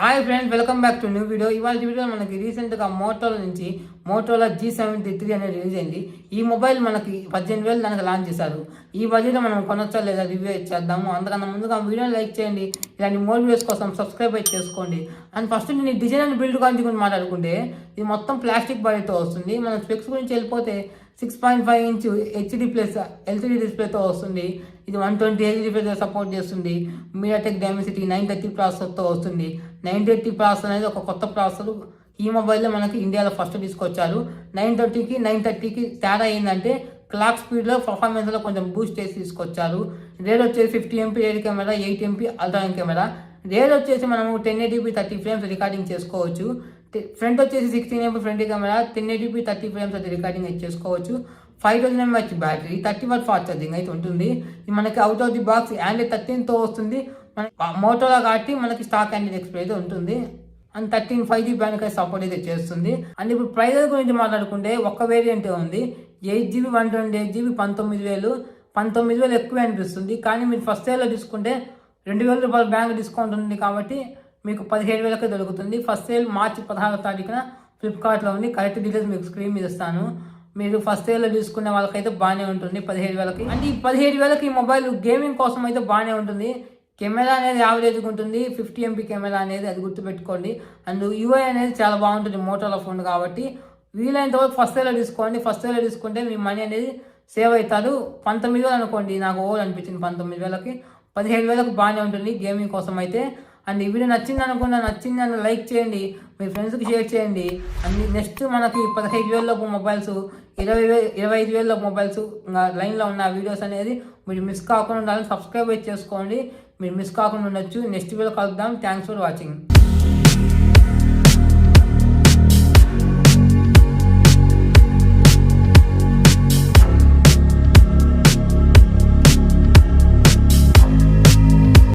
Hi friends, welcome back to new video. ఇవాళ video మనకి రీసెంట్గా మోటోలా నుంచి మోటోలా G73 అనేది రిలీజ్ అయింది. ఈ మొబైల్ మనకి 18,000 దానికి లాంచ్ చేశారు. ఈ బడ్జెట్లో మనం కొనొచ్చా లేదా రివ్యూ చేద్దాము. అందుకన్నా ముందుగా వీడియోని లైక్ చేయండి. ఇలాంటి మోర్ వీడియోస్ కోసం సబ్స్క్రైబ్ అయితే చేసుకోండి. అండ్ ఫస్ట్ నేను డిజైన్ అండ్ బిల్డ్ గురించి మాట్లాడుకుంటే ఇది మొత్తం ప్లాస్టిక్ బాడీతో వస్తుంది. మనం స్పెక్స్ గురించి వెళ్ళిపోతే 6.5 ఇంచ్ హెచ్డి ప్లస్ ఎల్సిడి డిస్ప్లేతో వస్తుంది. ఇది 120 హెచ్ డిస్ప్లేతో సపోర్ట్ చేస్తుంది. మీడియాటెక్ డైమెన్సిటీ 930 ప్రాసెసర్తో వస్తుంది. 930 ప్రాసెసర్ అనేది ఒక కొత్త ప్రాసెసర్. ఈ మొబైల్లో మనకి ఇండియాలో ఫస్ట్ తీసుకొచ్చారు. 930కి 930కి తేడా ఏంటంటే క్లాక్ స్పీడ్లో పర్ఫార్మెన్స్లో కొంచెం బూస్ట్ చేసి తీసుకొచ్చారు. రేర్ వచ్చేసి 50 MP rear camera, 8 MP ultra camera. Rare వచ్చేసి మనము 1080p 30 ఫ్రేమ్స్ రికార్డింగ్ చేసుకోవచ్చు. ఫ్రంట్ వచ్చేసి 16 MP front camera, 1080p 30 frames అయితే రికార్డింగ్ అయితే చేసుకోవచ్చు. 5000 mAh battery, 30 watt fast charging అయితే ఉంటుంది. ఇది మనకి out of the box Android 13తో వస్తుంది. మన మోటోలా కాబట్టి మనకి స్టాక్ Android ఎక్స్పీ అయితే ఉంటుంది. అండ్ 13 5G బ్యాండ్ అయితే సపోర్ట్ అయితే చేస్తుంది. అండ్ ఇప్పుడు ప్రైజెస్ గురించి మాట్లాడుకుంటే ఒక్క వేరియంటే ఉంది. 8GB 128GB 19,000. 19,000 ఎక్కువ అనిపిస్తుంది. కానీ మీరు ఫస్ట్ ఇయర్లో తీసుకుంటే 2,000 రూపాయల బ్యాంక్ డిస్కౌంట్ ఉంది కాబట్టి మీకు 17,000కే దొరుకుతుంది. ఫస్ట్ సేల్ మార్చి 16వ తారీఖున ఫ్లిప్కార్ట్లో ఉంది. కరెక్ట్ డీటెయిల్స్ మీకు స్క్రీన్ మీద ఇస్తాను. మీరు ఫస్ట్ సేల్లో తీసుకునే వాళ్ళకైతే బాగానే ఉంటుంది 17,000కి. అంటే ఈ 17,000కి ఈ మొబైల్ గేమింగ్ కోసం అయితే బాగానే ఉంటుంది. కెమెరా అనేది యావరేజ్గా ఉంటుంది. 50 MP కెమెరా అనేది అది గుర్తుపెట్టుకోండి. అండ్ యూఐ అనేది చాలా బాగుంటుంది మోటోలా ఫోన్ కాబట్టి వీలైనంత వరకు ఫస్ట్ సేల్లో తీసుకోండి. ఫస్ట్ సేల్లో తీసుకుంటే మీ మనీ అనేది సేవ్ అవుతారు. 19,000 అనుకోండి, నాకు ఓవర్ అనిపించింది 19,000కి. 17,000కి బాగానే ఉంటుంది గేమింగ్ కోసం అయితే. అండ్ ఈ వీడియో నచ్చిందని లైక్ చేయండి, మీ ఫ్రెండ్స్కి షేర్ చేయండి. అండ్ నెక్స్ట్ మనకి 15,000 లోపు మొబైల్స్, 25,000 లోపు మొబైల్స్ లైన్లో ఉన్న వీడియోస్ అనేది మీరు మిస్ కాకుండా ఉండాలని సబ్స్క్రైబ్ చేసుకోండి. మీరు మిస్ కాకుండా ఉండొచ్చు. నెక్స్ట్ వీడియో కలుద్దాం. Thanks for watching.